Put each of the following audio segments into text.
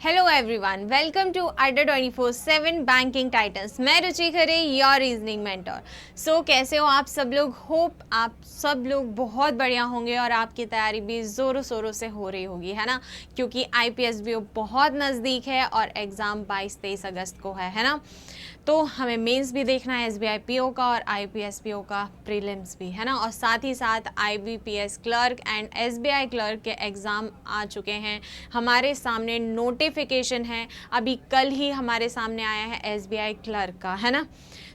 Hello everyone, welcome to अड्डा 24/7 banking titans. मैं रुचि खरे, your reasoning mentor. सो कैसे हो आप सब लोग? होप आप सब लोग बहुत बढ़िया होंगे और आपकी तैयारी भी ज़ोरों शोरों से हो रही होगी, है ना? क्योंकि IPSBO बहुत नज़दीक है और एग्ज़ाम 22-23 अगस्त को है ना? तो हमें मेंस भी देखना है SBI PO का और IPSBO का प्रीलिम्स भी, है ना? और साथ ही साथ IBPS clerk and SBI clerk के एग्ज़ाम आ चुके हैं। हमारे सामने नोटिफिकेशन है, अभी कल ही हमारे सामने आया है SBI क्लर्क का, है ना?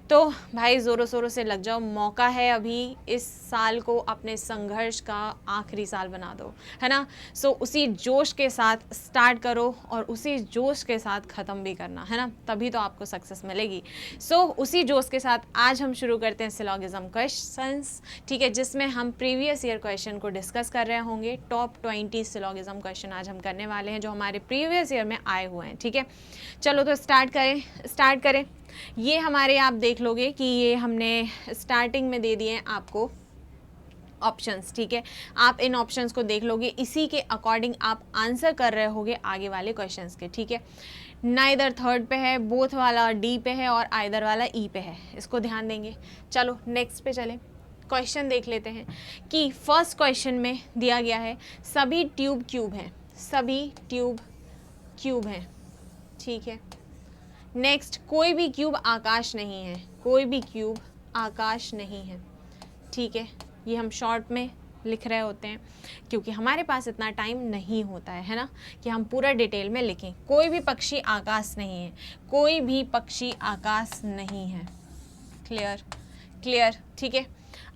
तो भाई ज़ोरों शोरों से लग जाओ, मौका है अभी। इस साल को अपने संघर्ष का आखिरी साल बना दो, है ना? सो उसी जोश के साथ स्टार्ट करो और उसी जोश के साथ ख़त्म भी करना, है ना? तभी तो आपको सक्सेस मिलेगी। सो उसी जोश के साथ आज हम शुरू करते हैं सिलोगिज्म क्वेश्चंस, ठीक है, जिसमें हम प्रीवियस ईयर क्वेश्चन को डिस्कस कर रहे होंगे। टॉप 20 सिलोगिज्म क्वेश्चन आज हम करने वाले हैं जो हमारे प्रीवियस ईयर में आए हुए हैं, ठीक है? चलो तो स्टार्ट करें। ये हमारे आप देख लोगे कि ये हमने स्टार्टिंग में दे दिए हैं आपको ऑप्शंस, ठीक है? आप इन ऑप्शंस को देख लोगे, इसी के अकॉर्डिंग आप आंसर कर रहे होगे आगे वाले क्वेश्चंस के, ठीक है? नाइदर थर्ड पे है, बोथ वाला डी पे है और आइदर वाला ई पे है, इसको ध्यान देंगे। चलो नेक्स्ट पे चलें। क्वेश्चन देख लेते हैं कि फर्स्ट क्वेश्चन में दिया गया है सभी ट्यूब क्यूब हैं, सभी ट्यूब क्यूब हैं, ठीक है? नेक्स्ट, कोई भी क्यूब आकाश नहीं है, कोई भी क्यूब आकाश नहीं है, ठीक है? ये हम शॉर्ट में लिख रहे होते हैं क्योंकि हमारे पास इतना टाइम नहीं होता है ना, कि हम पूरा डिटेल में लिखें। कोई भी पक्षी आकाश नहीं है, कोई भी पक्षी आकाश नहीं है। क्लियर, ठीक है?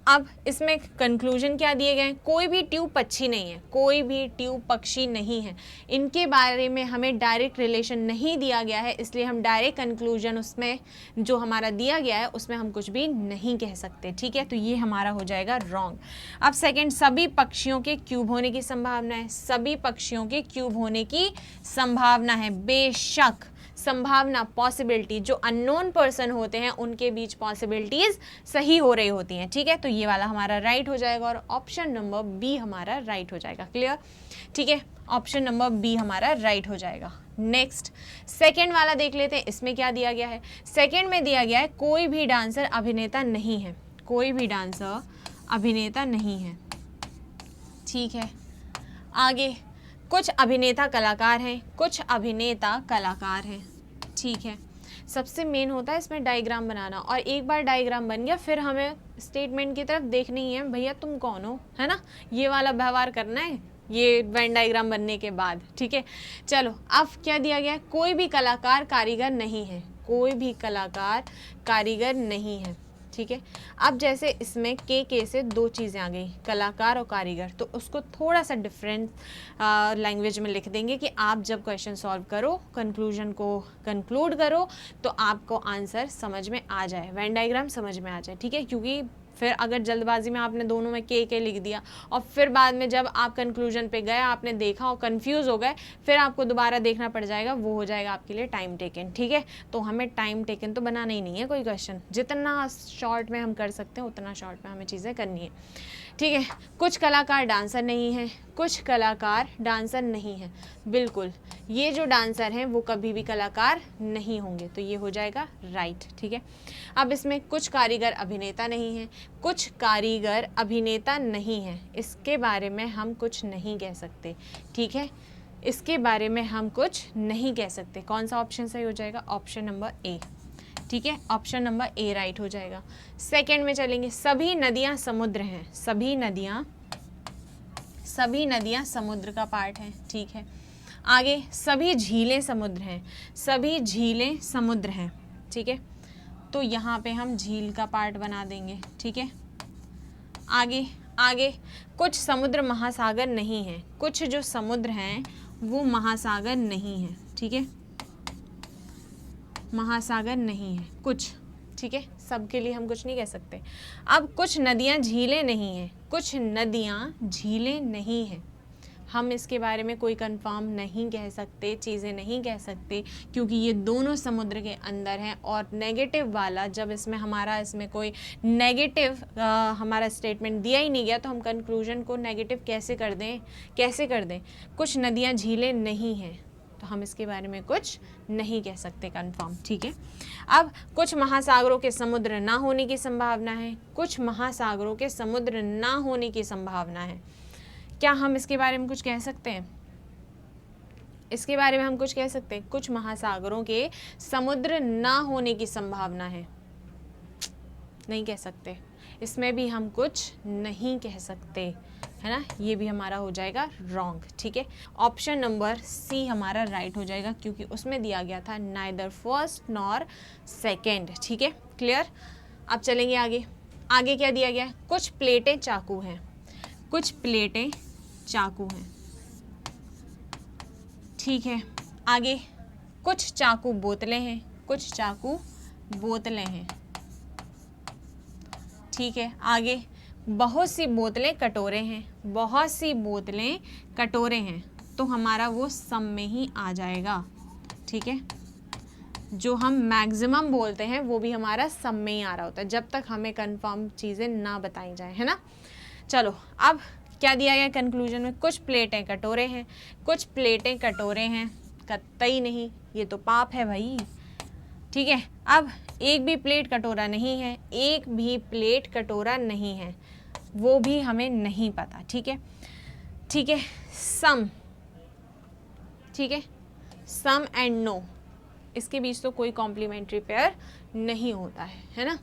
अब इसमें कंक्लूजन क्या दिए गए हैं? कोई भी ट्यूब पक्षी नहीं है, कोई भी ट्यूब पक्षी नहीं है। इनके बारे में हमें डायरेक्ट रिलेशन नहीं दिया गया है, इसलिए हम डायरेक्ट कंक्लूजन उसमें जो हमारा दिया गया है उसमें हम कुछ भी नहीं कह सकते, ठीक है? तो ये हमारा हो जाएगा रॉन्ग। अब सेकंड, सभी पक्षियों के क्यूब होने की संभावना है, सभी पक्षियों के क्यूब होने की संभावना है। बेशक संभावना, पॉसिबिलिटी, जो अननोन पर्सन होते हैं उनके बीच पॉसिबिलिटीज सही हो रही होती हैं, ठीक है? तो ये वाला हमारा राइट हो जाएगा और ऑप्शन नंबर बी हमारा राइट हो जाएगा। क्लियर, ठीक है? ऑप्शन नंबर बी हमारा राइट हो जाएगा। नेक्स्ट, सेकेंड वाला देख लेते हैं, इसमें क्या दिया गया है? सेकेंड में दिया गया है कोई भी डांसर अभिनेता नहीं है, कोई भी डांसर अभिनेता नहीं है, ठीक है? आगे, कुछ अभिनेता कलाकार हैं, कुछ अभिनेता कलाकार हैं, ठीक है? सबसे मेन होता है इसमें डायग्राम बनाना, और एक बार डायग्राम बन गया फिर हमें स्टेटमेंट की तरफ देखनी है, भैया तुम कौन हो, है ना? ये वाला व्यवहार करना है ये वेन डायग्राम बनने के बाद, ठीक है? चलो, अब क्या दिया गया है? कोई भी कलाकार कारीगर नहीं है, कोई भी कलाकार कारीगर नहीं है, ठीक है? अब जैसे इसमें के से दो चीज़ें आ गई, कलाकार और कारीगर, तो उसको थोड़ा सा डिफरेंट लैंग्वेज में लिख देंगे कि आप जब क्वेश्चन सॉल्व करो, कंक्लूजन को कंक्लूड करो, तो आपको आंसर समझ में आ जाए, वेन डायग्राम समझ में आ जाए, ठीक है? क्योंकि फिर अगर जल्दबाजी में आपने दोनों में के लिख दिया और फिर बाद में जब आप कंक्लूजन पे गए, आपने देखा और कंफ्यूज हो गए, फिर आपको दोबारा देखना पड़ जाएगा, वो हो जाएगा आपके लिए टाइम टेकन, ठीक है? तो हमें टाइम टेकन तो बनाना ही नहीं है कोई क्वेश्चन, जितना शॉर्ट में हम कर सकते हैं उतना शॉर्ट में हमें चीज़ें करनी है, ठीक है? कुछ कलाकार डांसर नहीं है, कुछ कलाकार डांसर नहीं है, बिल्कुल ये जो डांसर हैं वो कभी भी कलाकार नहीं होंगे, तो ये हो जाएगा राइट, ठीक है? अब इसमें कुछ कारीगर अभिनेता नहीं है, कुछ कारीगर अभिनेता नहीं है, इसके बारे में हम कुछ नहीं कह सकते, ठीक है? इसके बारे में हम कुछ नहीं कह सकते। कौन सा ऑप्शन सही हो जाएगा? ऑप्शन नंबर ए, ठीक है? ऑप्शन नंबर ए राइट हो जाएगा। सेकंड में चलेंगे, सभी नदियां समुद्र हैं, सभी नदियां समुद्र का पार्ट है, ठीक है? आगे, सभी झीलें समुद्र हैं, सभी झीलें समुद्र हैं, ठीक है? तो यहाँ पे हम झील का पार्ट बना देंगे, ठीक है? आगे, कुछ समुद्र महासागर नहीं है, कुछ जो समुद्र हैं वो महासागर नहीं है, ठीक है? महासागर नहीं है कुछ, ठीक है? सबके लिए हम कुछ नहीं कह सकते। अब कुछ नदियाँ झीलें नहीं हैं, कुछ नदियाँ झीलें नहीं हैं, हम इसके बारे में कोई कंफर्म नहीं कह सकते, चीज़ें नहीं कह सकते, क्योंकि ये दोनों समुद्र के अंदर हैं। और नेगेटिव वाला, जब इसमें कोई नेगेटिव हमारा स्टेटमेंट दिया ही नहीं गया, तो हम कंक्लूजन को नेगेटिव कैसे कर दें? कुछ नदियाँ झीलें नहीं हैं, तो हम इसके बारे में कुछ नहीं कह सकते कंफर्म, ठीक है। अब कुछ महासागरों के समुद्र ना होने की संभावना है, कुछ महासागरों के समुद्र ना होने की संभावना है। क्या हम इसके बारे में कुछ कह सकते हैं? इसके बारे में हम कुछ कह सकते हैं? कुछ महासागरों के समुद्र ना होने की संभावना है, नहीं कह सकते। इसमें भी हम कुछ नहीं कह सकते, है ना। ये भी हमारा हो जाएगा रॉन्ग, ठीक है। ऑप्शन नंबर सी हमारा राइट हो जाएगा, क्योंकि उसमें दिया गया था नाइदर फर्स्ट नॉर सेकेंड, ठीक है, क्लियर। अब चलेंगे आगे। आगे क्या दिया गया है? कुछ प्लेटें चाकू हैं, कुछ प्लेटें चाकू हैं, ठीक है। आगे कुछ चाकू बोतलें हैं, कुछ चाकू बोतलें हैं, ठीक है। आगे बहुत सी बोतलें कटोरे हैं, बहुत सी बोतलें कटोरे हैं, तो हमारा वो सम में ही आ जाएगा, ठीक है। जो हम मैक्सिमम बोलते हैं वो भी हमारा सम में ही आ रहा होता है, जब तक हमें कंफर्म चीज़ें ना बताई जाए, है ना। चलो अब क्या दिया गया कंक्लूजन में? कुछ प्लेटें कटोरे हैं, कुछ प्लेटें कटोरे हैं, कतई नहीं, ये तो पाप है भाई, ठीक है। अब एक भी प्लेट कटोरा नहीं है, एक भी प्लेट कटोरा नहीं है, वो भी हमें नहीं पता, ठीक है, ठीक है। सम, ठीक है, सम एंड नो, इसके बीच तो कोई कॉम्प्लीमेंट्री पेयर नहीं होता है ना।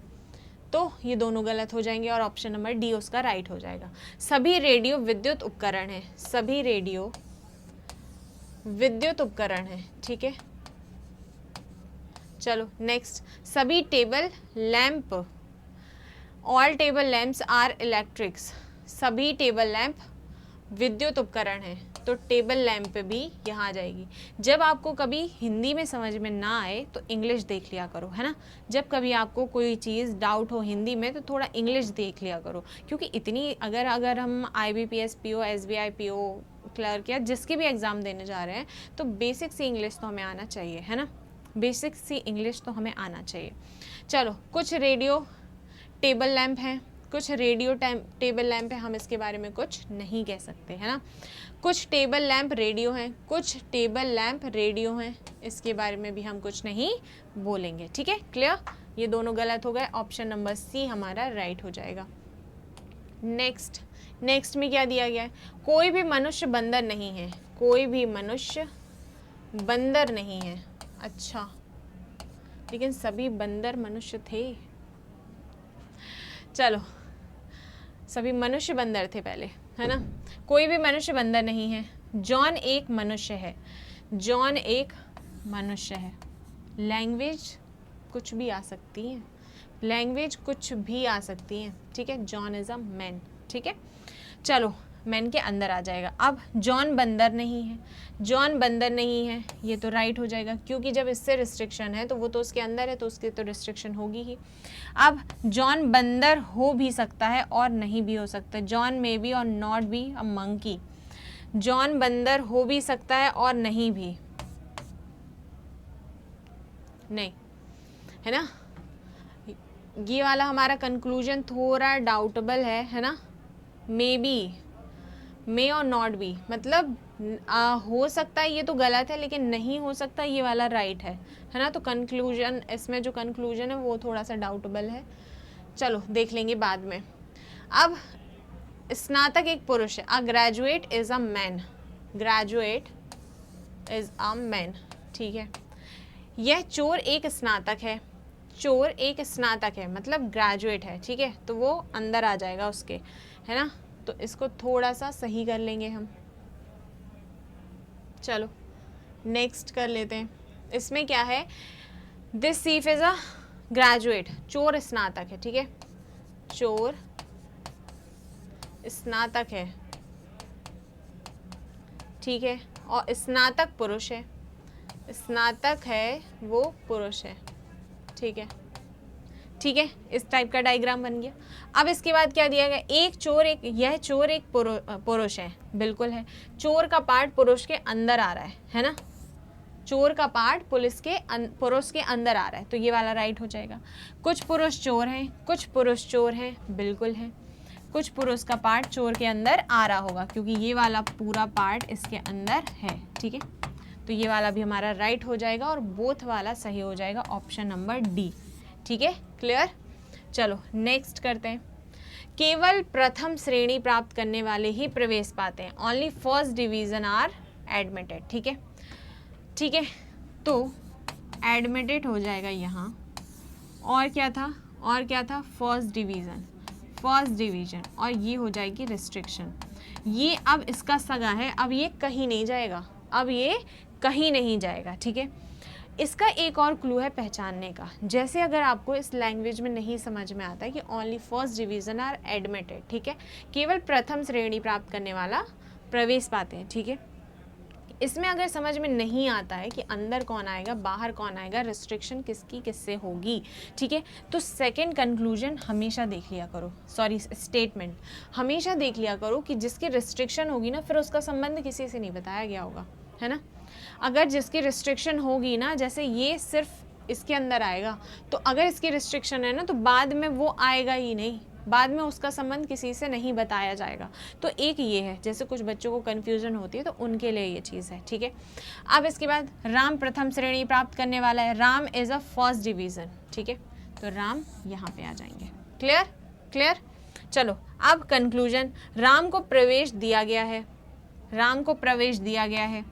तो ये दोनों गलत हो जाएंगे और ऑप्शन नंबर डी उसका राइट हो जाएगा। सभी रेडियो विद्युत उपकरण है, सभी रेडियो विद्युत उपकरण है, ठीक है। चलो नेक्स्ट, सभी table lamp, all table lamps are electrics, सभी टेबल लैंप विद्युत उपकरण है, तो टेबल लैंप भी यहाँ आ जाएगी। जब आपको कभी हिंदी में समझ में ना आए तो इंग्लिश देख लिया करो, है ना। जब कभी आपको कोई चीज़ डाउट हो हिंदी में तो थोड़ा इंग्लिश देख लिया करो, क्योंकि इतनी अगर हम IBPS PO SBI PO clerk या जिसके भी एग्ज़ाम देने जा रहे हैं तो बेसिक सी इंग्लिश तो हमें आना चाहिए, है ना, बेसिक सी इंग्लिश तो हमें आना चाहिए। चलो कुछ रेडियो टेबल लैंप हैं, कुछ रेडियो टेबल लैंप है, हम इसके बारे में कुछ नहीं कह सकते, है ना। कुछ टेबल लैंप रेडियो हैं, कुछ टेबल लैंप रेडियो हैं, इसके बारे में भी हम कुछ नहीं बोलेंगे, ठीक है, क्लियर। ये दोनों गलत हो गए, ऑप्शन नंबर सी हमारा राइट हो जाएगा। नेक्स्ट में क्या दिया गया है? कोई भी मनुष्य बंदर नहीं है, कोई भी मनुष्य बंदर नहीं है। अच्छा, लेकिन सभी बंदर मनुष्य थे। चलो, सभी मनुष्य बंदर थे पहले, है ना। कोई भी मनुष्य बंदर नहीं है। जॉन एक मनुष्य है, जॉन एक मनुष्य है। लैंग्वेज कुछ भी आ सकती है, लैंग्वेज कुछ भी आ सकती है, ठीक है। जॉन इज अ मैन, ठीक है। चलो मैन के अंदर आ जाएगा। अब जॉन बंदर नहीं है, जॉन बंदर नहीं है, ये तो राइट हो जाएगा, क्योंकि जब इससे रिस्ट्रिक्शन है तो वो तो उसके अंदर है, तो उसके तो रिस्ट्रिक्शन होगी ही। अब जॉन बंदर हो भी सकता है और नहीं भी हो सकता। जॉन मे बी और not be a monkey, John बंदर हो भी सकता है और नहीं भी, नहीं, है ना। ये वाला हमारा कंक्लूजन थोड़ा डाउटेबल है ना। मे बी, मे और नॉट बी, मतलब हो सकता है ये तो गलत है, लेकिन नहीं हो सकता ये वाला राइट है ना। तो कंक्लूजन, इसमें जो कंक्लूजन है वो थोड़ा सा डाउटेबल है। चलो देख लेंगे बाद में। अब स्नातक एक पुरुष है, a graduate is a man, graduate is a man, ठीक है। यह चोर एक स्नातक है, चोर एक स्नातक है मतलब ग्रेजुएट है, ठीक है, तो वो अंदर आ जाएगा उसके, है ना। तो इसको थोड़ा सा सही कर लेंगे हम। चलो नेक्स्ट कर लेते हैं। इसमें क्या है? This thief is a graduate, चोर स्नातक है, ठीक है, चोर स्नातक है, ठीक है, और स्नातक पुरुष है, स्नातक है वो पुरुष है, ठीक है, ठीक है। इस टाइप का डायग्राम बन गया। अब इसके बाद क्या दिया गया? एक चोर, एक, यह चोर एक पुरुष है, बिल्कुल है। चोर का पार्ट पुरुष के अंदर आ रहा है ना, चोर का पार्ट पुरुष के अंदर आ रहा है, तो ये वाला राइट हो जाएगा। कुछ पुरुष चोर हैं, कुछ पुरुष चोर हैं, बिल्कुल है। कुछ पुरुष का पार्ट चोर के अंदर आ रहा होगा, क्योंकि ये वाला पूरा पार्ट इसके अंदर है, ठीक है। तो ये वाला भी हमारा राइट हो जाएगा और बोथ वाला सही हो जाएगा, ऑप्शन नंबर डी। ठीक है, क्लियर। चलो नेक्स्ट करते हैं। केवल प्रथम श्रेणी प्राप्त करने वाले ही प्रवेश पाते हैं, only first division are admitted. ठीक है, ठीक है, तो एडमिटेड हो जाएगा यहाँ, और क्या था, और क्या था, फर्स्ट डिवीज़न, फर्स्ट डिवीजन, और ये हो जाएगी रिस्ट्रिक्शन। ये अब इसका सगा है, अब ये कहीं नहीं जाएगा, अब ये कहीं नहीं जाएगा। ठीक है, इसका एक और क्लू है पहचानने का। जैसे अगर आपको इस लैंग्वेज में नहीं समझ में आता है कि only first division are admitted, ठीक है, केवल प्रथम श्रेणी प्राप्त करने वाला प्रवेश पाते हैं। ठीक है, इसमें अगर समझ में नहीं आता है कि अंदर कौन आएगा बाहर कौन आएगा, रिस्ट्रिक्शन किसकी किससे होगी, ठीक है, तो सेकंड कंक्लूजन हमेशा देख लिया करो, सॉरी स्टेटमेंट हमेशा देख लिया करो कि जिसकी रिस्ट्रिक्शन होगी ना, फिर उसका संबंध किसी से नहीं बताया गया होगा, है ना। अगर जिसकी रिस्ट्रिक्शन होगी ना, जैसे ये सिर्फ इसके अंदर आएगा, तो अगर इसकी रिस्ट्रिक्शन है ना, तो बाद में वो आएगा ही नहीं, बाद में उसका संबंध किसी से नहीं बताया जाएगा। तो एक ये है, जैसे कुछ बच्चों को कन्फ्यूजन होती है तो उनके लिए ये चीज़ है। ठीक है, अब इसके बाद राम प्रथम श्रेणी प्राप्त करने वाला है, Ram is a first division. ठीक है, तो राम यहाँ पे आ जाएंगे। Clear, clear. चलो अब कंक्लूजन, राम को प्रवेश दिया गया है, राम को प्रवेश दिया गया है,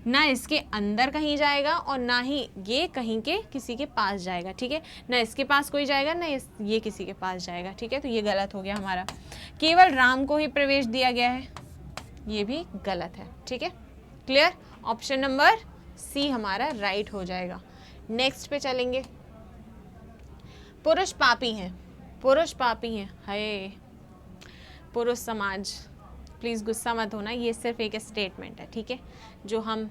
ना इसके अंदर कहीं जाएगा और ना ही ये कहीं के किसी के पास जाएगा। ठीक है, ना इसके पास कोई जाएगा ना ये किसी के पास जाएगा। ठीक है, तो ये गलत हो गया हमारा। केवल राम को ही प्रवेश दिया गया है, ये भी गलत है। ठीक है, क्लियर, ऑप्शन नंबर सी हमारा राइट हो जाएगा। नेक्स्ट पे चलेंगे। पुरुष पापी हैं, पुरुष पापी हैं, हाय पुरुष समाज, प्लीज़ गुस्सा मत होना, ये सिर्फ एक स्टेटमेंट है। ठीक है, जो हम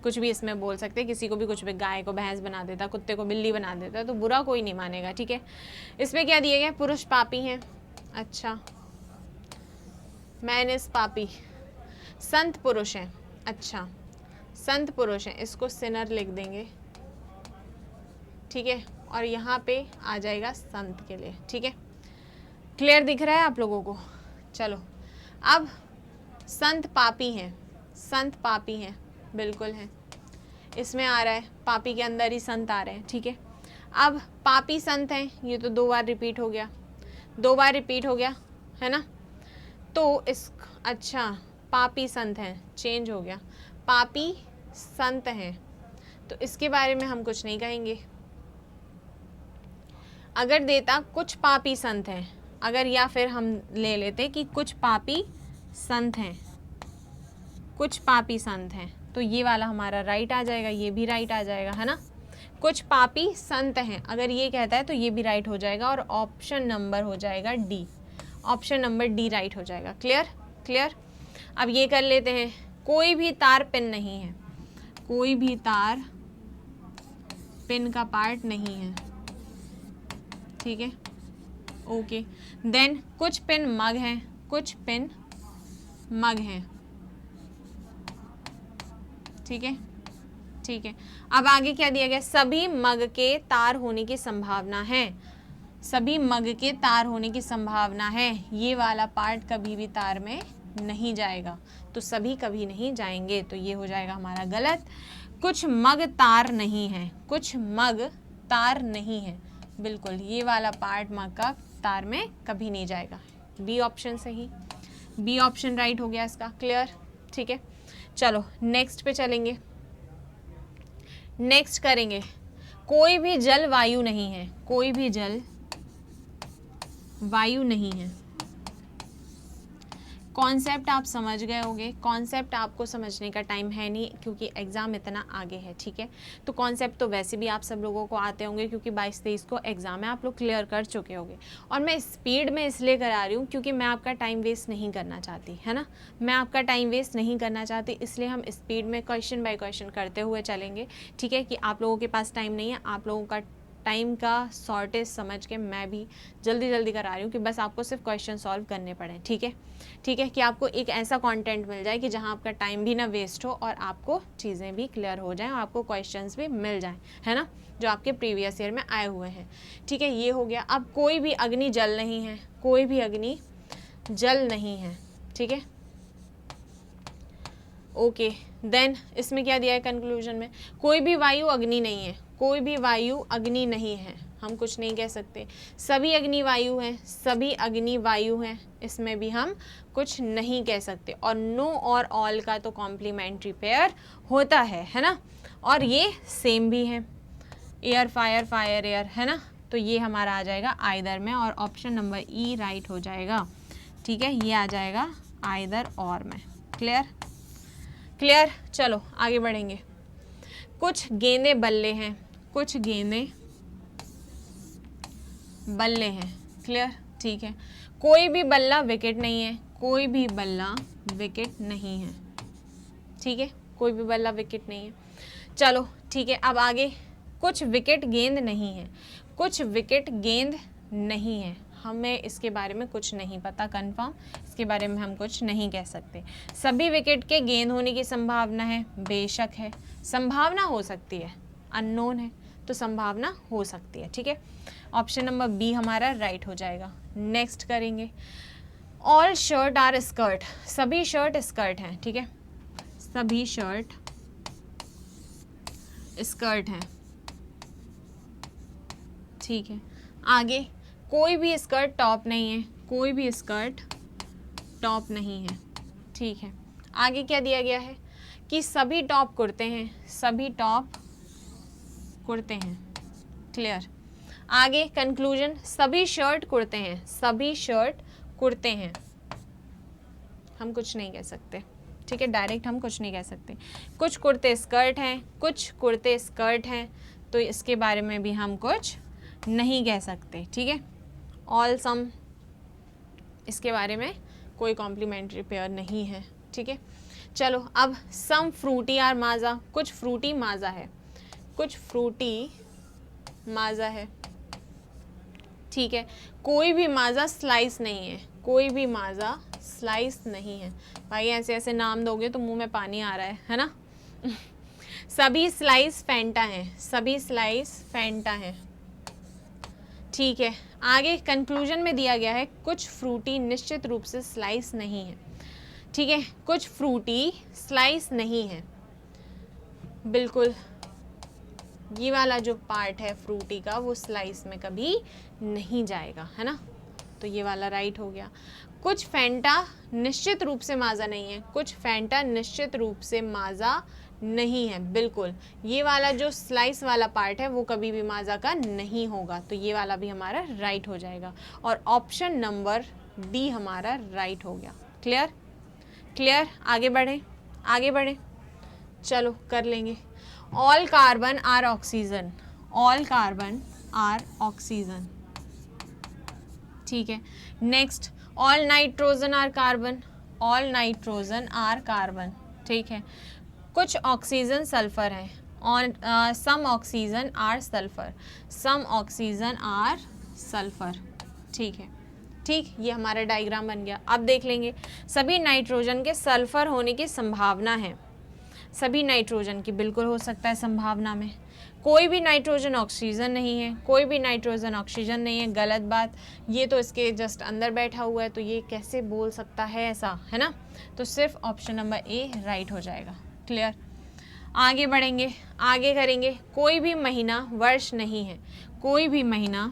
कुछ भी इसमें बोल सकते हैं, किसी को भी कुछ भी, गाय को भैंस बना देता, कुत्ते को बिल्ली बना देता, तो बुरा कोई नहीं मानेगा। ठीक है, इसमें क्या दिए गए, पुरुष पापी हैं, अच्छा, मैन इज पापी, संत पुरुष हैं, अच्छा संत पुरुष हैं, इसको सिनर लिख देंगे। ठीक है, और यहाँ पे आ जाएगा संत के लिए। ठीक है, क्लियर दिख रहा है आप लोगों को। चलो अब संत पापी हैं, संत पापी हैं, बिल्कुल है, इसमें आ रहा है, पापी के अंदर ही संत आ रहे हैं। ठीक है, अब पापी संत हैं, ये तो 2 बार रिपीट हो गया, 2 बार रिपीट हो गया, है ना। तो इस, अच्छा पापी संत हैं, चेंज हो गया, पापी संत हैं, तो इसके बारे में हम कुछ नहीं कहेंगे। अगर देता कुछ पापी संत हैं, अगर, या फिर हम ले लेते कि कुछ पापी संत हैं, कुछ पापी संत हैं, तो ये वाला हमारा राइट आ जाएगा, ये भी राइट आ जाएगा, है ना। कुछ पापी संत हैं, अगर ये कहता है तो ये भी राइट हो जाएगा, और ऑप्शन नंबर हो जाएगा D, option number D right हो जाएगा। Clear, clear. अब ये कर लेते हैं, कोई भी तार पिन नहीं है, कोई भी तार पिन का पार्ट नहीं है। ठीक है, ओके, देन कुछ पिन मग हैं, कुछ पिन मग हैं। ठीक है, ठीक है, अब आगे क्या दिया गया, सभी मग के तार होने की संभावना है, सभी मग के तार होने की संभावना है, ये वाला पार्ट कभी भी तार में नहीं जाएगा, तो सभी कभी नहीं जाएंगे, तो ये हो जाएगा हमारा गलत। कुछ मग तार नहीं है, कुछ मग तार नहीं है, बिल्कुल ये वाला पार्ट मग का तार में कभी नहीं जाएगा, बी ऑप्शन सही, बी ऑप्शन राइट हो गया इसका। क्लियर, ठीक है, चलो नेक्स्ट पे चलेंगे, नेक्स्ट करेंगे। कोई भी जल वायु नहीं है, कोई भी जल वायु नहीं है। कॉन्सेप्ट आप समझ गए होंगे, कॉन्सेप्ट आपको समझने का टाइम है नहीं क्योंकि एग्ज़ाम इतना आगे है। ठीक है, तो कॉन्सेप्ट तो वैसे भी आप सब लोगों को आते होंगे क्योंकि 22-23 को एग्ज़ाम है, आप लोग क्लियर कर चुके होंगे। और मैं स्पीड में इसलिए करा रही हूँ क्योंकि मैं आपका टाइम वेस्ट नहीं करना चाहती, है ना, मैं आपका टाइम वेस्ट नहीं करना चाहती, इसलिए हम स्पीड में क्वेश्चन बाय क्वेश्चन करते हुए चलेंगे। ठीक है, कि आप लोगों के पास टाइम नहीं है, आप लोगों का टाइम का शॉर्टेज समझ के मैं भी जल्दी जल्दी करा रही हूँ कि बस आपको सिर्फ क्वेश्चन सॉल्व करने पड़े। ठीक है, ठीक है, कि आपको एक ऐसा कंटेंट मिल जाए कि जहाँ आपका टाइम भी ना वेस्ट हो और आपको चीज़ें भी क्लियर हो जाएं और आपको क्वेश्चंस भी मिल जाएं, है ना, जो आपके प्रीवियस ईयर में आए हुए हैं। ठीक है, ये हो गया। अब कोई भी अग्नि जल नहीं है, कोई भी अग्नि जल नहीं है। ठीक है, ओके देन इसमें क्या दिया है कंक्लूजन में, कोई भी वायु अग्नि नहीं है, कोई भी वायु अग्नि नहीं है, हम कुछ नहीं कह सकते, सभी अग्नि वायु हैं, सभी अग्नि वायु हैं, इसमें भी हम कुछ नहीं कह सकते। और नो और ऑल का तो कॉम्प्लीमेंट्री पेयर होता है ना, और ये सेम भी है, एयर फायर फायर एयर, है ना, तो ये हमारा आ जाएगा आइदर में, और ऑप्शन नंबर ई राइट हो जाएगा। ठीक है, ये आ जाएगा आइदर और में। क्लियर क्लियर, चलो आगे बढ़ेंगे। कुछ गेंदे बल्ले हैं, कुछ गेंदे बल्ले हैं। क्लियर, ठीक है, कोई भी बल्ला विकेट नहीं है, कोई भी बल्ला विकेट नहीं है। ठीक है, कोई भी बल्ला विकेट नहीं है। चलो ठीक है, अब आगे, कुछ विकेट गेंद नहीं है, कुछ विकेट गेंद नहीं है, हमें इसके बारे में कुछ नहीं पता कंफर्म, इसके बारे में हम कुछ नहीं कह सकते। सभी विकेट के गेंद होने की संभावना है, बेशक है, संभावना हो सकती है, अननोन है तो संभावना हो सकती है। ठीक है, ऑप्शन नंबर बी हमारा राइट हो जाएगा। नेक्स्ट करेंगे, ऑल शर्ट आर स्कर्ट, सभी शर्ट स्कर्ट हैं। ठीक है, सभी शर्ट स्कर्ट हैं। ठीक है, आगे, कोई भी स्कर्ट टॉप नहीं है, कोई भी स्कर्ट टॉप नहीं है। ठीक है, आगे क्या दिया गया है कि सभी टॉप कुर्ते हैं, सभी टॉप कुर्ते हैं। क्लियर, आगे कंक्लूजन, सभी शर्ट कुर्ते हैं, सभी शर्ट कुर्ते हैं, हम कुछ नहीं कह सकते। ठीक है, डायरेक्ट हम कुछ नहीं कह सकते। कुछ कुर्ते स्कर्ट हैं, कुछ कुर्ते स्कर्ट हैं, तो इसके बारे में भी हम कुछ नहीं कह सकते। ठीक है, ऑल सम, इसके बारे में कोई कॉम्प्लीमेंट्री पेयर नहीं है। ठीक है, चलो अब सम फ्रूटी आर माजा, कुछ फ्रूटी माजा है, कुछ फ्रूटी माजा है। ठीक है, कोई भी माजा स्लाइस नहीं है, कोई भी माजा स्लाइस नहीं है। भाई ऐसे ऐसे नाम दोगे तो मुंह में पानी आ रहा है ना। सभी स्लाइस फैंटा हैं, सभी स्लाइस फैंटा हैं। ठीक है, आगे कंक्लूजन में दिया गया है कुछ फ्रूटी निश्चित रूप से स्लाइस नहीं है। ठीक है, कुछ फ्रूटी स्लाइस नहीं है, बिल्कुल ये वाला जो पार्ट है फ्रूटी का वो स्लाइस में कभी नहीं जाएगा, है ना, तो ये वाला राइट हो गया। कुछ फैंटा निश्चित रूप से माजा नहीं है, कुछ फैंटा निश्चित रूप से माजा नहीं है, बिल्कुल ये वाला जो स्लाइस वाला पार्ट है वो कभी भी माजा का नहीं होगा, तो ये वाला भी हमारा राइट हो जाएगा, और ऑप्शन नंबर डी हमारा राइट हो गया। क्लियर क्लियर, आगे बढ़ें, आगे बढ़ें, चलो कर लेंगे। All carbon are oxygen, all carbon are oxygen. ठीक है, next, all nitrogen are carbon, all nitrogen are carbon. ठीक है, कुछ ऑक्सीजन सल्फर है, on some oxygen are sulphur, some oxygen are sulphur. ठीक है, ठीक, ये हमारा डायग्राम बन गया। अब देख लेंगे, सभी नाइट्रोजन के सल्फर होने की संभावना है, सभी नाइट्रोजन की बिल्कुल हो सकता है संभावना में। कोई भी नाइट्रोजन ऑक्सीजन नहीं है, कोई भी नाइट्रोजन ऑक्सीजन नहीं है, गलत बात, ये तो इसके जस्ट अंदर बैठा हुआ है, तो ये कैसे बोल सकता है ऐसा, है ना, तो सिर्फ ऑप्शन नंबर ए राइट हो जाएगा। क्लियर, आगे बढ़ेंगे, आगे करेंगे। कोई भी महीना वर्ष नहीं है, कोई भी महीना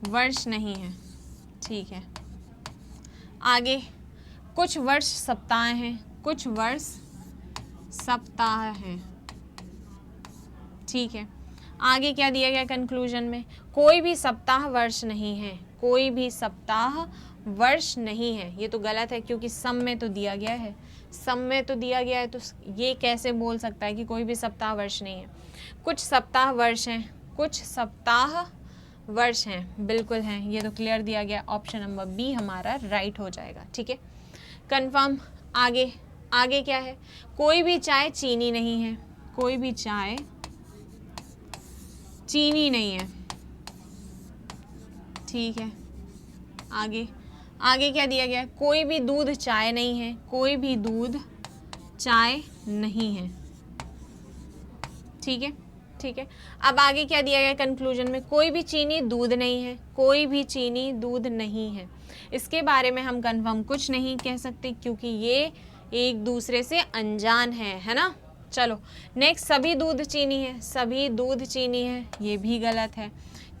वर्ष नहीं है। ठीक है, आगे, कुछ वर्ष सप्ताह हैं, कुछ वर्ष सप्ताह हैं। ठीक है, आगे क्या दिया गया कंक्लूजन में, कोई भी सप्ताह वर्ष नहीं है, कोई भी सप्ताह वर्ष नहीं है, ये तो गलत है क्योंकि सम में तो दिया गया है, सम में तो दिया गया है, तो ये कैसे बोल सकता है कि कोई भी सप्ताह वर्ष नहीं है। कुछ सप्ताह वर्ष हैं, कुछ सप्ताह वर्ष हैं, बिल्कुल हैं, ये तो क्लियर दिया गया, ऑप्शन नंबर बी हमारा राइट हो जाएगा। ठीक है, कंफर्म। आगे, आगे क्या है, कोई भी चाय चीनी नहीं है, कोई भी चाय चीनी नहीं है। ठीक है, आगे, आगे क्या दिया गया, कोई भी दूध चाय नहीं है, कोई भी दूध चाय नहीं है। ठीक है, ठीक है, अब आगे क्या दिया गया कंक्लूजन में, कोई भी चीनी दूध नहीं है, कोई भी चीनी दूध नहीं है। इसके बारे में हम कंफर्म कुछ नहीं कह सकते क्योंकि एक दूसरे से अनजान है ना। चलो नेक्स्ट, सभी दूध चीनी है, सभी दूध चीनी है, ये भी गलत है,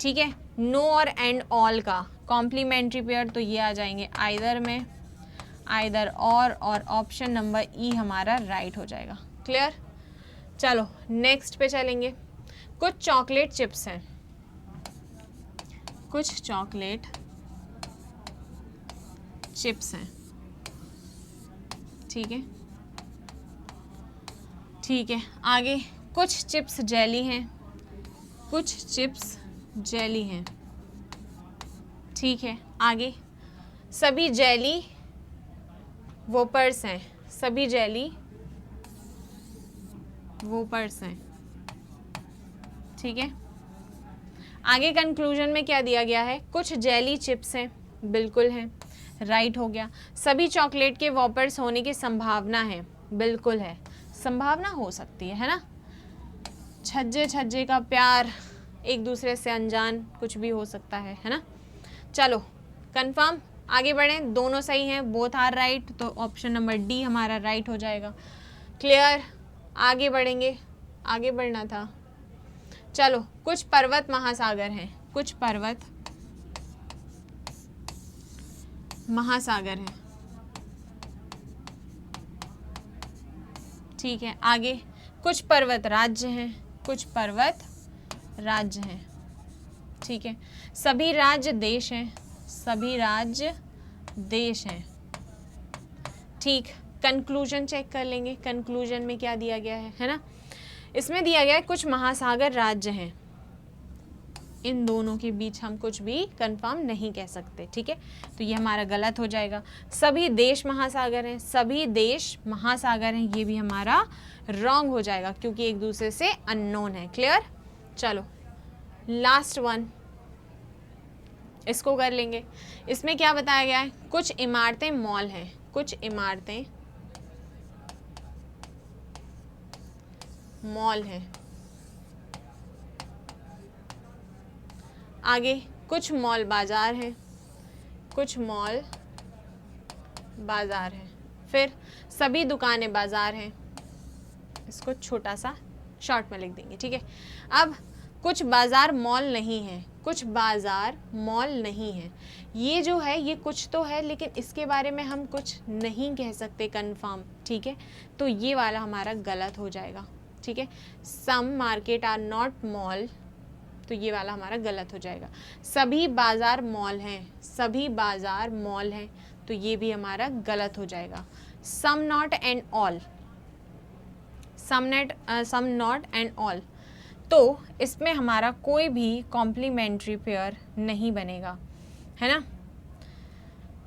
ठीक है। नो और एंड ऑल का कॉम्प्लीमेंट्री पेयर तो ये आ जाएंगे आइदर में, आइदर और ऑप्शन नंबर ई हमारा राइट हो जाएगा। क्लियर। चलो नेक्स्ट पे चलेंगे। कुछ चॉकलेट चिप्स हैं, कुछ चॉकलेट चिप्स हैं, ठीक है, ठीक है। आगे कुछ चिप्स जेली हैं, कुछ चिप्स जेली हैं, ठीक है। आगे सभी जेली वोपर्स हैं, सभी जेली वोपर्स हैं, ठीक है। आगे कंक्लूजन में क्या दिया गया है, कुछ जेली चिप्स हैं, बिल्कुल हैं, राइट हो गया। सभी चॉकलेट के वॉपर्स होने की संभावना है, बिल्कुल है, संभावना हो सकती है ना। छज्जे छज्जे का प्यार, एक दूसरे से अनजान, कुछ भी हो सकता है ना। चलो कंफर्म, आगे बढ़ें, दोनों सही हैं, बोथ आर राइट, तो ऑप्शन नंबर डी हमारा राइट हो जाएगा। क्लियर। आगे बढ़ेंगे, आगे बढ़ना था। चलो कुछ पर्वत महासागर हैं, कुछ पर्वत महासागर हैं, ठीक है। आगे कुछ पर्वत राज्य हैं, कुछ पर्वत राज्य हैं, ठीक है। सभी राज्य देश हैं, सभी राज्य देश हैं, ठीक। कंक्लूजन चेक कर लेंगे, कंक्लूजन में क्या दिया गया है ना। इसमें दिया गया है कुछ महासागर राज्य हैं, इन दोनों के बीच हम कुछ भी कंफर्म नहीं कह सकते, ठीक है, तो ये हमारा गलत हो जाएगा। सभी देश महासागर हैं, सभी देश महासागर हैं, ये भी हमारा रॉन्ग हो जाएगा क्योंकि एक दूसरे से अननोन है। क्लियर। चलो लास्ट वन, इसको कर लेंगे। इसमें क्या बताया गया है, कुछ इमारतें मॉल हैं, कुछ इमारतें मॉल हैं। आगे कुछ मॉल बाजार हैं, कुछ मॉल बाजार हैं। फिर सभी दुकानें बाजार हैं, इसको छोटा सा शॉर्ट में लिख देंगे, ठीक है। अब कुछ बाजार मॉल नहीं है, कुछ बाजार मॉल नहीं है, ये जो है ये कुछ तो है लेकिन इसके बारे में हम कुछ नहीं कह सकते कंफर्म, ठीक है, तो ये वाला हमारा गलत हो जाएगा, ठीक है। Some market are not mall, तो ये वाला हमारा गलत हो जाएगा। सभी बाजार मॉल हैं, सभी बाजार मॉल हैं, तो ये भी हमारा गलत हो जाएगा। Some not and all, some not and all, तो इसमें हमारा कोई भी कॉम्प्लीमेंट्री पेयर नहीं बनेगा, है ना।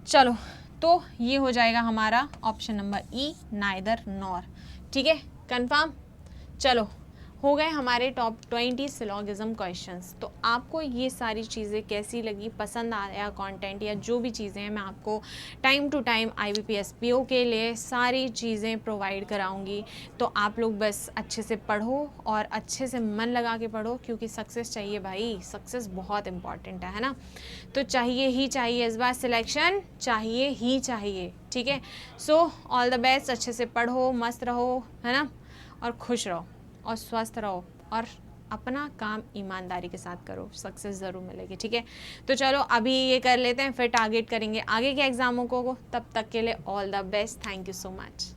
चलो तो ये हो जाएगा हमारा ऑप्शन नंबर ई, नाइदर नॉर, ठीक है, कंफर्म। चलो हो गए हमारे टॉप 20 सिलोगिज्म क्वेश्चंस। तो आपको ये सारी चीज़ें कैसी लगी, पसंद आया कंटेंट या जो भी चीज़ें हैं, मैं आपको time to time IBPS PO के लिए सारी चीज़ें प्रोवाइड कराऊंगी। तो आप लोग बस अच्छे से पढ़ो और अच्छे से मन लगा के पढ़ो क्योंकि सक्सेस चाहिए भाई, सक्सेस बहुत इंपॉर्टेंट है ना। तो चाहिए ही चाहिए, इस बार सिलेक्शन चाहिए ही चाहिए, ठीक है। सो ऑल द बेस्ट, अच्छे से पढ़ो, मस्त रहो, है ना, और खुश रहो और स्वस्थ रहो और अपना काम ईमानदारी के साथ करो, सक्सेस ज़रूर मिलेगी, ठीक है। तो चलो अभी ये कर लेते हैं, फिर टारगेट करेंगे आगे के एग्जामों को। तब तक के लिए all the best, thank you so much.